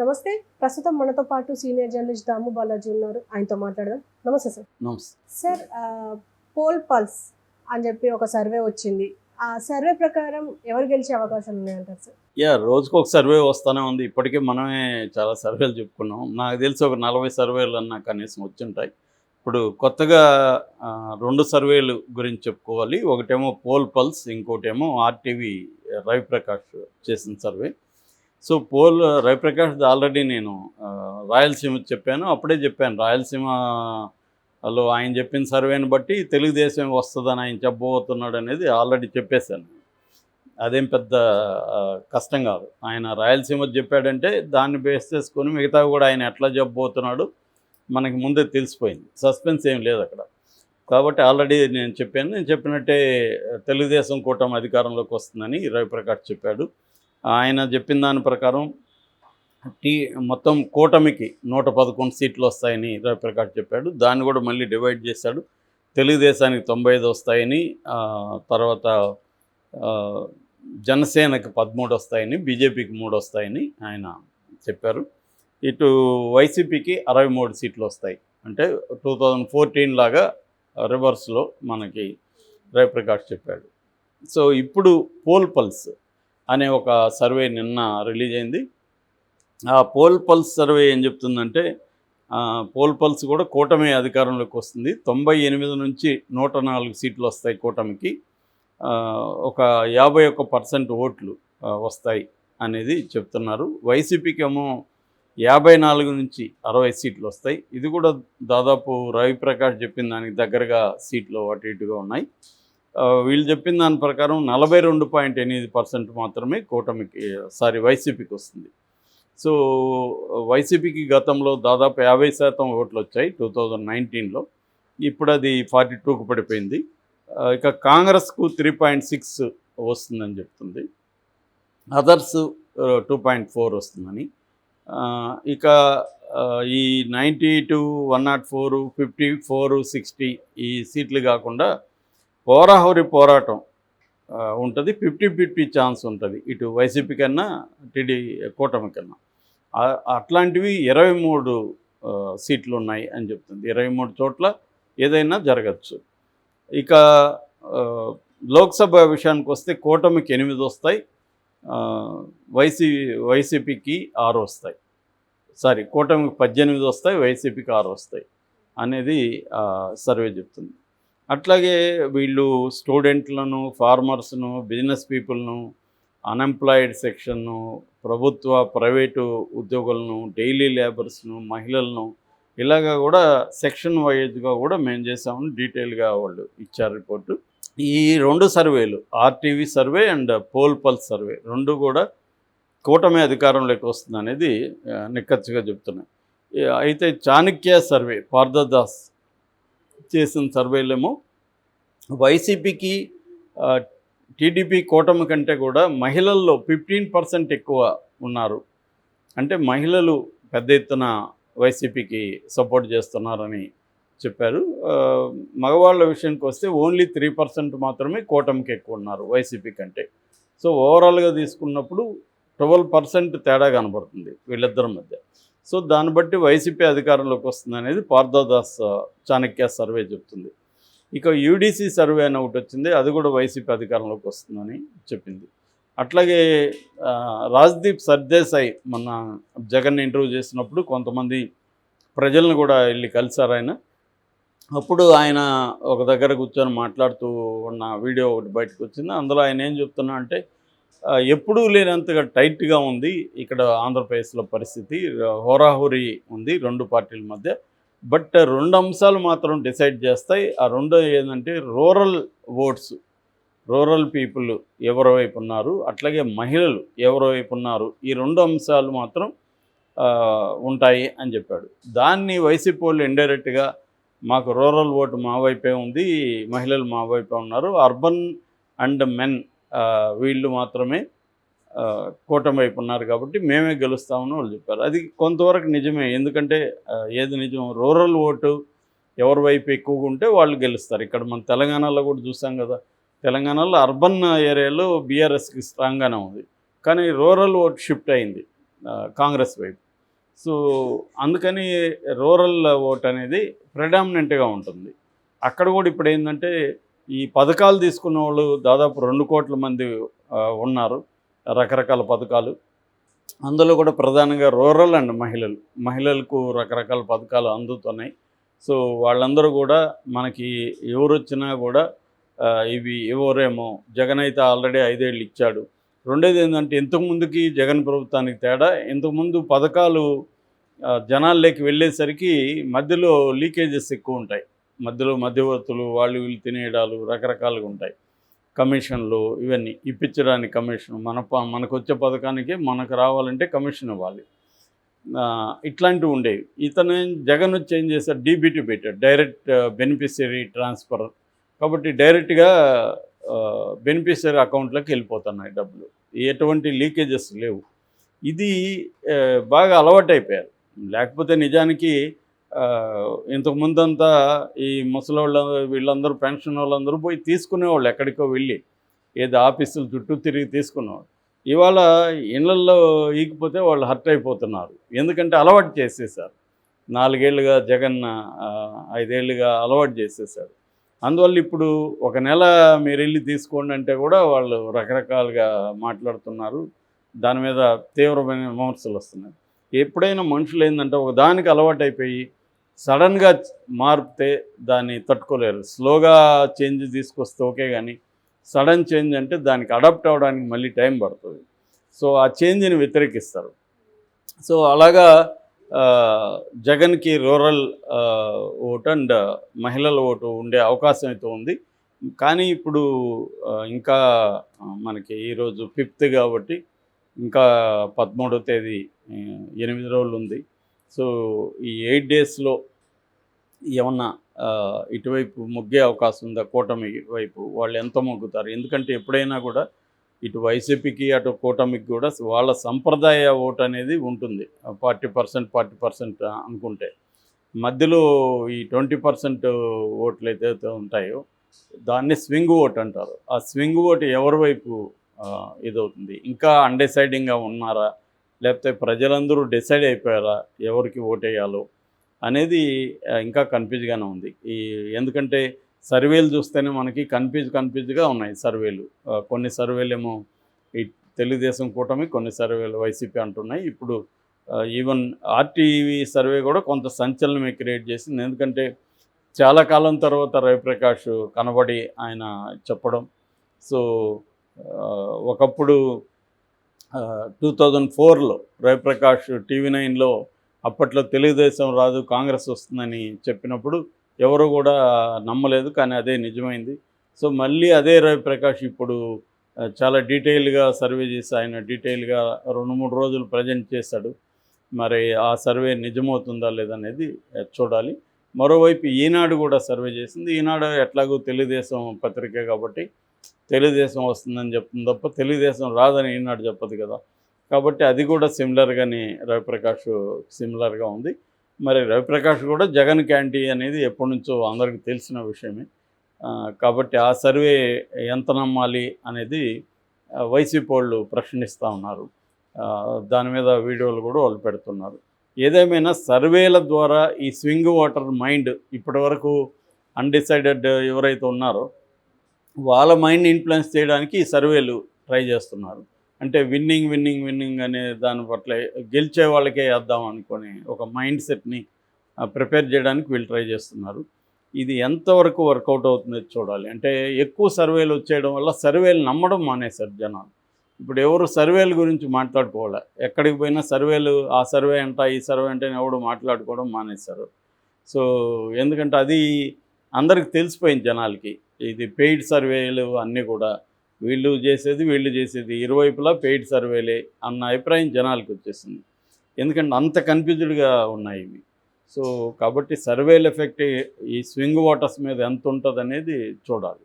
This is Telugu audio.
నమస్తే. ప్రస్తుతం మనతో పాటు సీనియర్ జర్నలిస్ట్ దాము బాలాజీ ఉన్నారు. ఆయనతో మాట్లాడదాం. నమస్తే సార్. నమస్తే. సార్ పోల్ పల్స్ అని చెప్పి ఒక సర్వే వచ్చింది. ఆ సర్వే ప్రకారం ఎవరు గెలిచే అవకాశాలు ఉన్నాయంటారు సార్? రోజుకు ఒక సర్వే వస్తూనే ఉంది. ఇప్పటికే మనమే చాలా సర్వేలు చెప్పుకున్నాం. నాకు తెలిసి ఒక 40 సర్వేలు అన్నా కనీసం వచ్చుంటాయి. ఇప్పుడు కొత్తగా 2 సర్వేలు గురించి చెప్పుకోవాలి. ఒకటేమో పోల్ పల్స్, ఇంకోటేమో ఆర్టీవీ రవిప్రకాష్ చేసిన సర్వే. సో రవిప్రకాష్ది ఆల్రెడీ నేను రాయలసీమ చెప్పాను. అప్పుడే చెప్పాను, రాయలసీమలో ఆయన చెప్పిన సర్వేని బట్టి తెలుగుదేశం వస్తుందని ఆయన చెప్పబోతున్నాడు అనేది ఆల్రెడీ చెప్పేశాను. అదేం పెద్ద కష్టం కాదు. ఆయన రాయలసీమ చెప్పాడంటే దాన్ని బేస్ చేసుకొని మిగతా కూడా ఆయన ఎట్లా చెప్పబోతున్నాడు మనకి ముందే తెలిసిపోయింది. సస్పెన్స్ ఏం లేదు అక్కడ. కాబట్టి ఆల్రెడీ నేను చెప్పినట్టే తెలుగుదేశం కూటమి అధికారంలోకి వస్తుందని రవిప్రకాష్ చెప్పాడు. ఆయన చెప్పిన దాని ప్రకారం మొత్తం కూటమికి 111 సీట్లు వస్తాయని రవిప్రకాష్ చెప్పాడు. దాన్ని కూడా మళ్ళీ డివైడ్ చేశాడు. తెలుగుదేశానికి 95 వస్తాయని, తర్వాత జనసేనకి 13 వస్తాయని, బీజేపీకి 3 వస్తాయని ఆయన చెప్పారు. ఇటు వైసీపీకి 63 సీట్లు వస్తాయి. అంటే 2014 లాగా రివర్స్లో మనకి రవిప్రకాష్ చెప్పాడు. సో ఇప్పుడు పోల్ పల్స్ అనే ఒక సర్వే నిన్న రిలీజ్ అయింది. ఆ పోల్ పల్స్ సర్వే ఏం చెప్తుందంటే, పోల్ పల్స్ కూడా కూటమి అధికారంలోకి వస్తుంది. 98 నుంచి 104 సీట్లు వస్తాయి కూటమికి. ఒక 51% ఓట్లు వస్తాయి అనేది చెప్తున్నారు. వైసీపీకి ఏమో 54 నుంచి 60 సీట్లు వస్తాయి. ఇది కూడా దాదాపు రవిప్రకాష్ చెప్పిన దానికి దగ్గరగా సీట్లు అటు ఇటుగా ఉన్నాయి. వీళ్ళు చెప్పిన దాని ప్రకారం 42.8% మాత్రమే వైసీపీకి వస్తుంది. సో వైసీపీకి గతంలో దాదాపు 50% ఓట్లు వచ్చాయి 2019లో. ఇప్పుడు అది 42కు పడిపోయింది. ఇక కాంగ్రెస్కు 3.6 వస్తుందని చెప్తుంది. అదర్స్ 2.4 వస్తుందని. ఇక ఈ 90 to 104, 54, 60 ఈ సీట్లు కాకుండా హోరాహోరీ పోరాటం ఉంటుంది. 50-50 ఛాన్స్ ఉంటుంది ఇటు వైసీపీ కన్నా కూటమి కన్నా. అట్లాంటివి 23 సీట్లు ఉన్నాయి అని చెప్తుంది. 23 చోట్ల ఏదైనా జరగచ్చు. ఇక లోక్సభ విషయానికి వస్తే కూటమికి 8 వస్తాయి, వైసీపీకి 6 వస్తాయి. కూటమికి 18 వస్తాయి, వైసీపీకి 6 వస్తాయి అనేది సర్వే చెప్తుంది. అట్లాగే వీళ్ళు స్టూడెంట్లను, ఫార్మర్స్ను, బిజినెస్ పీపుల్ను, అన్ఎంప్లాయిడ్ సెక్షన్ను, ప్రైవేటు ఉద్యోగులను, డైలీ లేబర్స్ను, మహిళలను ఇలాగా కూడా సెక్షన్ వైజ్గా కూడా మేము చేసామని డీటెయిల్గా వాళ్ళు ఇచ్చారు రిపోర్టు. ఈ 2 సర్వేలు, RTV survey and poll pulse survey 2 కూడా కూటమి అధికారంలోకి వస్తుంది అనేది నిక్కచ్చిగా చెప్తున్నాయి. అయితే చాణక్య సర్వే, పార్థదాస్ చేసిన సర్వేలేమో వైసీపీకి టీడీపీ కూటమి కంటే కూడా మహిళల్లో 15% ఎక్కువ ఉన్నారు. అంటే మహిళలు పెద్ద ఎత్తున వైసీపీకి సపోర్ట్ చేస్తున్నారని చెప్పారు. మగవాళ్ళ విషయానికి వస్తే ఓన్లీ 3% మాత్రమే కూటమికి ఎక్కువ ఉన్నారు వైసీపీ కంటే. సో ఓవరాల్గా తీసుకున్నప్పుడు 12% తేడా కనబడుతుంది వీళ్ళిద్దరి మధ్య. సో దాన్ని బట్టి వైసీపీ అధికారంలోకి వస్తుంది అనేది పార్థదాస్ చాణక్య సర్వే చెప్తుంది. ఇక యూడీసీ సర్వే అని ఒకటి వచ్చింది, అది కూడా వైసీపీ అధికారంలోకి వస్తుందని చెప్పింది. అట్లాగే రాజ్దీప్ సర్దేశాయ్ మొన్న జగన్ ఇంటర్వ్యూ చేసినప్పుడు కొంతమంది ప్రజలను కూడా వెళ్ళి కలిశారు ఆయన. అప్పుడు ఆయన ఒక దగ్గర కూర్చొని మాట్లాడుతూ ఉన్న వీడియో ఒకటి బయటకు వచ్చింది. అందులో ఆయన ఏం చెప్తున్నా అంటే, ఎప్పుడూ లేనంతగా టైట్గా ఉంది ఇక్కడ ఆంధ్రప్రదేశ్లో పరిస్థితి, హోరాహోరీ ఉంది 2 పార్టీల మధ్య. బట్ 2 అంశాలు మాత్రం డిసైడ్ చేస్తాయి. ఆ 2 ఏంటంటే రూరల్ ఓట్స్, రూరల్ పీపుల్ ఎవరి వైపు ఉన్నారు, అట్లాగే మహిళలు ఎవరి వైపు ఉన్నారు, ఈ 2 అంశాలు మాత్రం ఉంటాయి అని చెప్పాడు. దాన్ని వైసీపీ వాళ్ళు ఇండైరెక్ట్గా మాకు రూరల్ ఓటు మా వైపే ఉంది, మహిళలు మా వైపే ఉన్నారు, అర్బన్ అండ్ మెన్ వీళ్ళు మాత్రమే కూటమి వైపు ఉన్నారు కాబట్టి మేమే గెలుస్తామని వాళ్ళు చెప్పారు. అది కొంతవరకు నిజమే. ఎందుకంటే ఏది నిజం, రూరల్ ఓటు ఎవరి వైపు ఎక్కువగా ఉంటే వాళ్ళు గెలుస్తారు. ఇక్కడ మన తెలంగాణలో కూడా చూసాం కదా, తెలంగాణలో అర్బన్ ఏరియాలో బీఆర్ఎస్కి స్ట్రాంగ్గానే ఉంది, కానీ రూరల్ ఓటు షిఫ్ట్ అయింది కాంగ్రెస్ వైపు. సో అందుకని రూరల్ ఓట్ అనేది ప్రెడామినెంట్గా ఉంటుంది. అక్కడ కూడా ఇప్పుడు ఏంటంటే ఈ పథకాలు తీసుకున్న వాళ్ళు దాదాపు 2 కోట్ల మంది ఉన్నారు, రకరకాల పథకాలు. అందులో కూడా ప్రధానంగా రూరల్ అండ్ మహిళలకు రకరకాల పథకాలు అందుతున్నాయి. సో వాళ్ళందరూ కూడా మనకి ఎవరు వచ్చినా కూడా ఇవి ఎవరేమో జగన్ అయితే ఆల్రెడీ 5 ఏళ్ళు ఇచ్చాడు. రెండోది ఏంటంటే ఇంతకుముందుకి జగన్ ప్రభుత్వానికి తేడా, ఇంతకుముందు పథకాలు జనాల్లోకి వెళ్ళేసరికి మధ్యలో లీకేజెస్ ఎక్కువ ఉంటాయి. మధ్యలో మధ్యవర్తులు వాళ్ళు వీళ్ళు తినేయడాలు రకరకాలుగా ఉంటాయి. కమిషన్లు ఇవన్నీ ఇప్పించడానికి కమిషన్, మనకు వచ్చే పథకానికి మనకు రావాలంటే కమిషన్ ఇవ్వాలి. ఇట్లాంటివి ఉండేవి. జగన్ వచ్చి ఏం చేశారు, డీబీటీ పెట్టాడు, డైరెక్ట్ బెనిఫిషియరీ ట్రాన్స్ఫర్. కాబట్టి డైరెక్ట్గా బెనిఫిషియరీ అకౌంట్లోకి వెళ్ళిపోతున్నాయి డబ్బులు, ఎటువంటి లీకేజెస్ లేవు. ఇది బాగా అలవాటైపోయారు. లేకపోతే నిజానికి ఇంతకుముందంతా ఈ ముసలోళ్ళ వీళ్ళందరూ పెన్షన్ వాళ్ళందరూ పోయి తీసుకునేవాళ్ళు, ఎక్కడికో వెళ్ళి ఏదో ఆఫీసుల చుట్టూ తిరిగి తీసుకునేవాళ్ళు. ఇవాళ ఇళ్లల్లో ఈగిపోతే వాళ్ళు హర్ట్ అయిపోతున్నారు, ఎందుకంటే అలవాటు చేసేసారు. 4 ఏళ్ళుగా జగన్ 5 ఏళ్ళుగా అలవాటు చేసేసారు. అందువల్ల ఇప్పుడు ఒక నెల మీరు వెళ్ళి తీసుకోండి అంటే కూడా వాళ్ళు రకరకాలుగా మాట్లాడుతున్నారు. దాని మీద తీవ్రమైన విమర్శలు వస్తున్నాయి. ఎప్పుడైనా మనుషులు ఏంటంటే ఒక దానికి అలవాటు అయిపోయి సడన్గా మారితే దాన్ని తట్టుకోలేరు. స్లోగా చేంజ్ తీసుకొస్తే ఓకే, కానీ సడన్ చేంజ్ అంటే దానికి అడాప్ట్ అవ్వడానికి మళ్ళీ టైం పడుతుంది. సో ఆ చేంజ్ని వ్యతిరేకిస్తారు. సో అలాగా జగన్కి రూరల్ ఓటు అండ్ మహిళల ఓటు ఉండే అవకాశం అయితే ఉంది. కానీ ఇప్పుడు ఇంకా మనకి ఈరోజు 5th కాబట్టి ఇంకా 13వ తేదీ 8 రోజులు ఉంది. సో ఈ 8 డేస్లో ఏమన్నా ఇటువైపు మొగ్గే అవకాశం ఉందా? కూటమి వైపు వాళ్ళు ఎంత మొగ్గుతారు? ఎందుకంటే ఎప్పుడైనా కూడా ఇటు వైసీపీకి అటు కూటమికి కూడా వాళ్ళ సంప్రదాయ ఓటు అనేది ఉంటుంది. 40% అనుకుంటే మధ్యలో ఈ 20% ఓట్లు ఏదైతే ఉంటాయో దాన్ని స్వింగ్ ఓట్ అంటారు. ఆ స్వింగ్ ఓటు ఎవరి వైపు ఇదవుతుంది? ఇంకా అన్డిసైడింగ్గా ఉన్నారా, లేకపోతే ప్రజలందరూ డిసైడ్ అయిపోయారా ఎవరికి ఓటేయాలో అనేది ఇంకా కన్ఫ్యూజ్గానే ఉంది. ఎందుకంటే సర్వేలు చూస్తేనే మనకి కన్ఫ్యూజ్గా ఉన్నాయి సర్వేలు. కొన్ని సర్వేలు ఏమో ఈ తెలుగుదేశం కూటమి, కొన్ని సర్వేలు వైసీపీ అంటున్నాయి. ఇప్పుడు ఈవెన్ ఆర్టీవీ సర్వే కూడా కొంత సంచలనమే క్రియేట్ చేసింది. ఎందుకంటే చాలా కాలం తర్వాత రవిప్రకాష్ కనబడి ఆయన చెప్పడం. సో ఒకప్పుడు 2004లో రవిప్రకాష్ TV9లో అప్పట్లో తెలుగుదేశం రాదు కాంగ్రెస్ వస్తుందని చెప్పినప్పుడు ఎవరు కూడా నమ్మలేదు, కానీ అదే నిజమైంది. సో మళ్ళీ అదే రవిప్రకాష్ ఇప్పుడు చాలా డీటెయిల్గా సర్వే చేసి ఆయన డీటెయిల్గా 2-3 రోజులు ప్రజెంట్ చేశాడు. మరి ఆ సర్వే నిజమవుతుందా లేదనేది చూడాలి. మరోవైపు ఈనాడు కూడా సర్వే చేసింది. ఈనాడు ఎట్లాగో తెలుగుదేశం పత్రిక కాబట్టి తెలుగుదేశం వస్తుందని చెప్తుంది తప్ప తెలుగుదేశం రాదని ఈనాడు చెప్పదు కదా. కాబట్టి అది కూడా సిమిలర్గానే రవిప్రకాష్ సిమిలర్గా ఉంది. మరి రవిప్రకాష్ కూడా జగన్ క్యాంటీ అనేది ఎప్పటి నుంచో అందరికీ తెలిసిన విషయమే. కాబట్టి ఆ సర్వే ఎంత నమ్మాలి అనేది వైసీపీ వాళ్ళు ప్రశ్నిస్తూ ఉన్నారు. దాని మీద వీడియోలు కూడా వాళ్ళు పెడుతున్నారు. ఏదేమైనా సర్వేల ద్వారా ఈ స్వింగ్ ఓటర్ మైండ్ ఇప్పటివరకు అన్డిసైడెడ్ ఎవరైతే ఉన్నారో వాళ్ళ మైండ్ ఇన్ఫ్లుయెన్స్ చేయడానికి ఈ సర్వేలు ట్రై చేస్తున్నారు. అంటే విన్నింగ్ అనే దాని పట్ల గెలిచే వాళ్ళకే వేద్దాం అనుకొని ఒక మైండ్ సెట్ని ప్రిపేర్ చేయడానికి వీళ్ళు ట్రై చేస్తున్నారు. ఇది ఎంతవరకు వర్కౌట్ అవుతుందో చూడాలి. అంటే ఎక్కువ సర్వేలు వచ్చేయడం వల్ల సర్వేలు నమ్మడం మానేశారు జనాలు. ఇప్పుడు ఎవరు సర్వేల గురించి మాట్లాడుకోవాలి, ఎక్కడికి పోయినా సర్వేలు, ఆ సర్వే అంట ఈ సర్వే అంటే ఎవడు మాట్లాడుకోవడం మానేశారు. సో ఎందుకంటే అది అందరికి తెలిసిపోయింది జనాలకి. ఇది పెయిడ్ సర్వేలు అన్నీ కూడా వీళ్ళు చేసేది ఇరువైపులా పెయిడ్ సర్వేలే అన్న అభిప్రాయం జనాలకు వచ్చేసింది. ఎందుకంటే అంత కన్ఫ్యూజ్డ్గా ఉన్నాయి ఇవి. సో కాబట్టి సర్వేల ఎఫెక్ట్ ఈ స్వింగ్ ఓటర్స్ మీద ఎంత ఉంటుంది అనేది చూడాలి.